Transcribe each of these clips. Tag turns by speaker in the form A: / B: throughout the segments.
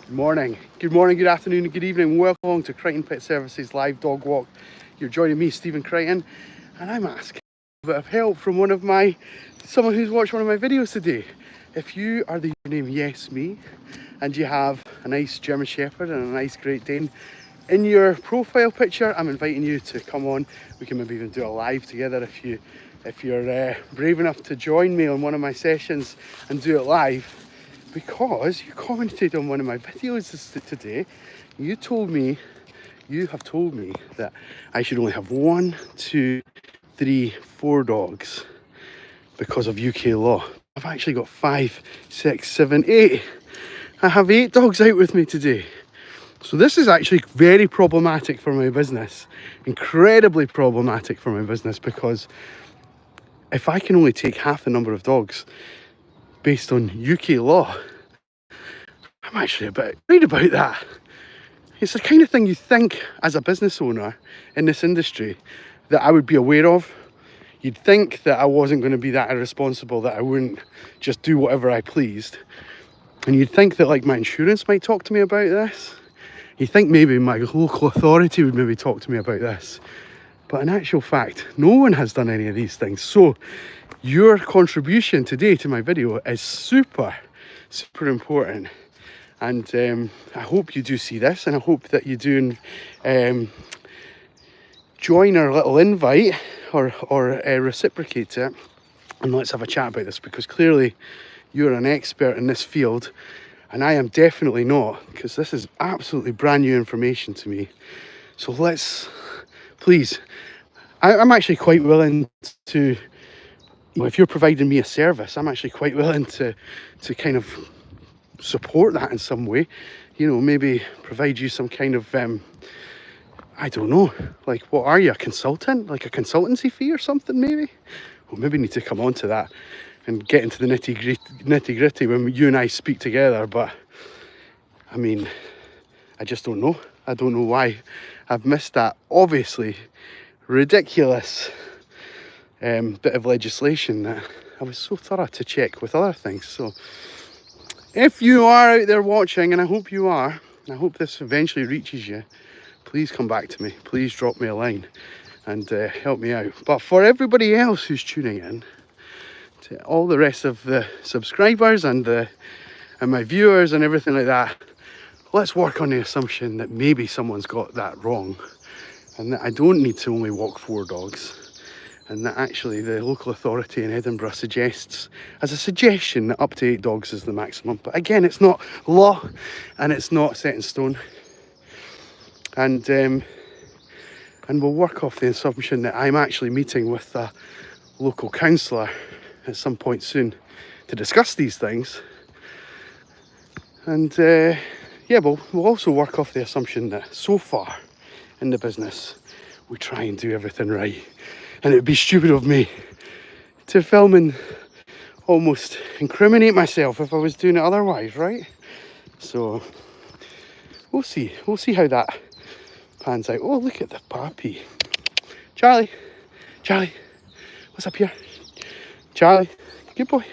A: Good morning, good afternoon, and good evening. Welcome along to Crighton Pet Services live dog walk. You're joining me, Stephen Crighton, and I'm asking a bit of help from someone who's watched one of my videos today. If you are the username Yes Me, and you have a nice German Shepherd and a nice Great Dane in your profile picture, I'm inviting you to come on. We can maybe even do a live together if you're brave enough to join me on one of my sessions and do it live. Because you commented on one of my videos today, you have told me that I should only have 1, 2, 3, 4 dogs because of UK law. I've actually got 5, 6, 7, 8. I have 8 dogs out with me today. So this is actually very problematic for my business, incredibly problematic for my business, because if I can only take half the number of dogs based on UK law, I'm actually a bit worried about that. It's the kind of thing you think as a business owner in this industry that I would be aware of. You'd think that I wasn't going to be that irresponsible, that I wouldn't just do whatever I pleased. And you'd think that like my insurance might talk to me about this. You'd think maybe my local authority would maybe talk to me about this. But in actual fact, no one has done any of these things. So your contribution today to my video is super important. And I hope you do see this, and I hope that you do join our little invite or reciprocate it, and let's have a chat about this, because clearly you're an expert in this field and I am definitely not, because this is absolutely brand new information to me. So please, I'm actually quite willing to, if you're providing me a service, I'm actually quite willing to kind of support that in some way. Maybe provide you some kind of I don't know, like, what are you, a consultant, like a consultancy fee or something? Maybe we'll maybe need to come on to that and get into the nitty gritty when you and I speak together. But I mean, I just don't know. I don't know why I've missed that obviously ridiculous bit of legislation that I was so thorough to check with other things. So if you are out there watching, and I hope you are, and I hope this eventually reaches you, please come back to me. Please drop me a line and help me out. But for everybody else who's tuning in, to all the rest of the subscribers and my viewers and everything like that, let's work on the assumption that maybe someone's got that wrong, and that I don't need to only walk 4 dogs, and that actually the local authority in Edinburgh suggests, as a suggestion, that up to 8 dogs is the maximum. But again, it's not law and it's not set in stone. And we'll work off the assumption that I'm actually meeting with a local councillor at some point soon to discuss these things. And we'll also work off the assumption that so far in the business we try and do everything right. And it would be stupid of me to film and almost incriminate myself if I was doing it otherwise, right? So we'll see how that pans out. Oh, look at the puppy. Charlie, what's up here? Charlie, good boy.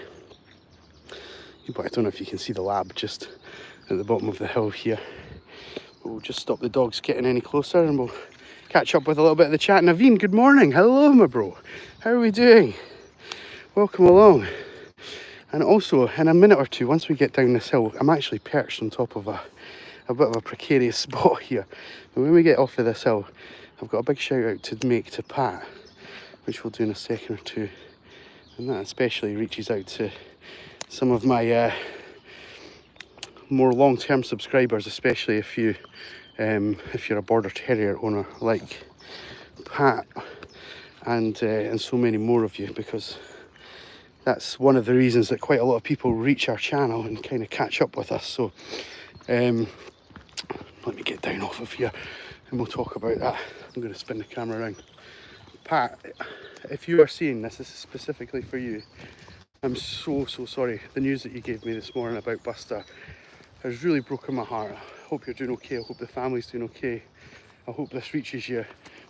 A: Good boy. I don't know if you can see the lab just at the bottom of the hill here. But we'll just stop the dogs getting any closer and we'll catch up with a little bit of the chat. Naveen, good morning. Hello, my bro. How are we doing? Welcome along. And also, in a minute or two, once we get down this hill, I'm actually perched on top of a bit of a precarious spot here. And when we get off of this hill, I've got a big shout out to make to Pat, which we'll do in a second or two. And that especially reaches out to some of my more long-term subscribers, especially if you're a border terrier owner like Pat and so many more of you, because that's one of the reasons that quite a lot of people reach our channel and kind of catch up with us. So let me get down off of here and we'll talk about that. I'm going to spin the camera around. Pat, if you are seeing this is specifically for you. I'm so sorry. The news that you gave me this morning about Buster has really broken my heart. I hope you're doing okay. I hope the family's doing okay. I hope this reaches you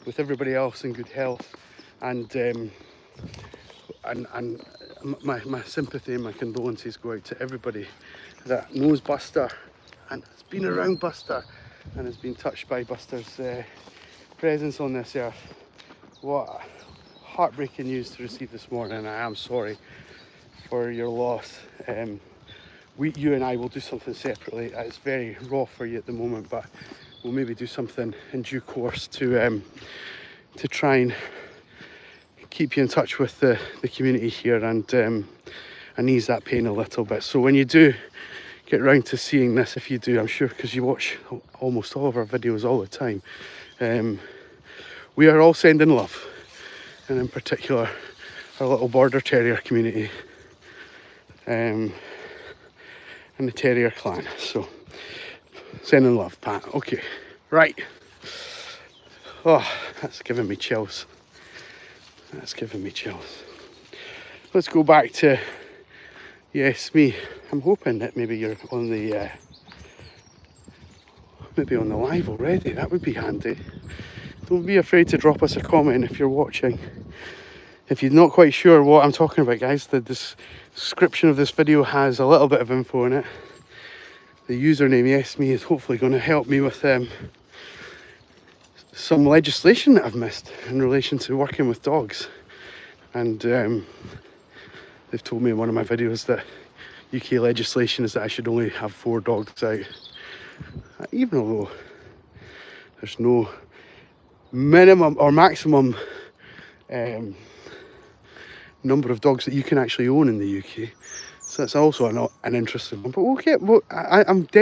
A: with everybody else in good health, and my sympathy and my condolences go out to everybody that knows Buster and has been around Buster and has been touched by Buster's presence on this earth. What heartbreaking news to receive this morning, and I am sorry for your loss. You and I will do something separately. It's very raw for you at the moment, but we'll maybe do something in due course to try and keep you in touch with the community here and ease that pain a little bit. So when you do get round to seeing this, if you do, I'm sure because you watch almost all of our videos all the time, we are all sending love, and in particular our little border terrier community and the terrier clan. So sending love, Pat. Okay, right. Oh, that's giving me chills. That's giving me chills. Let's go back to yes, me. I'm hoping that maybe you're on the live already. That would be handy. Don't be afraid to drop us a comment if you're watching. If you're not quite sure what I'm talking about, guys, the description of this video has a little bit of info in it. The username yes me is hopefully going to help me with some legislation that I've missed in relation to working with dogs. And they've told me in one of my videos that UK legislation is that I should only have 4 dogs out, even though there's no minimum or maximum number of dogs that you can actually own in the UK. So that's also an interesting one. But okay, well, I'm